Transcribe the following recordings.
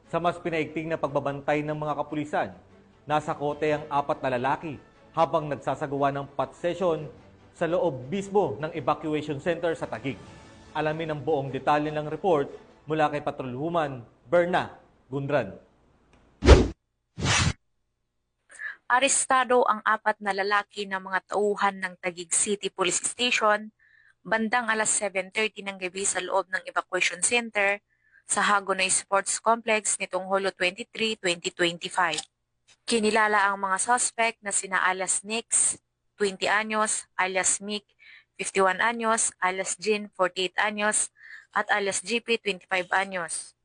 Sa mas pinaigting na pagbabantay ng mga kapulisan, nasa kote ang 4 na lalaki habang nagsasagawa ng pot session sa loob mismo ng evacuation center sa Taguig. Alamin ang buong detalye ng report mula kay Patrolwoman Berna Gunran. Arestado ang 4 na lalaki ng mga tauhan ng Taguig City Police Station bandang alas 7:30 ng gabi sa loob ng evacuation center sa Hagonoy Sports Complex nitong Hulo 23, 2025. Kinilala ang mga suspect na sina alias Nix, 20 anyos, alias Mick, 51 anyos, alias Jin, 48 anyos, at alias GP, 25 anyos.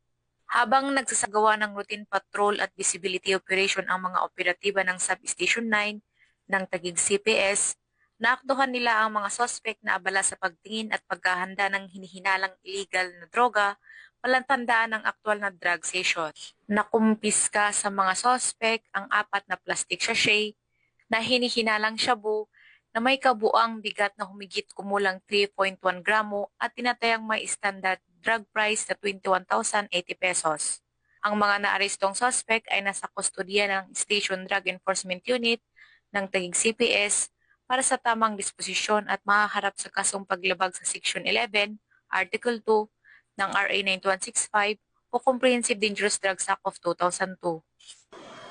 Habang nagsasagawa ng routine patrol at visibility operation ang mga operatiba ng Substation 9 ng Taguig CPS, naaktuhan nila ang mga suspect na abala sa pagtingin at paghahanda ng hinihinalang illegal na droga, palantandaan ng aktwal na drug session. Nakumpiska sa mga suspect ang 4 na plastic sachet na hinihinalang shabu na may kabuang bigat na humigit kumulang 3.1 gramo at tinatayang may standard drug price na 21,080 pesos. Ang mga naarestong suspect ay nasa kustodiya ng Station Drug Enforcement Unit ng Taguig CPS para sa tamang disposisyon at mahaharap sa kasong paglabag sa Section 11, Article 2 ng RA 9165 o Comprehensive Dangerous Drugs Act of 2002.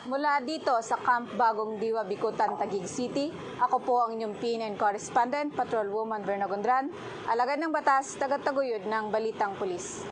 Mula dito sa Camp Bagong Diwa, Bicutan, Taguig City, ako po ang inyong PNN correspondent, Patrolwoman Berna Gunran, alagad ng batas, tagataguyod ng Balitang Pulis.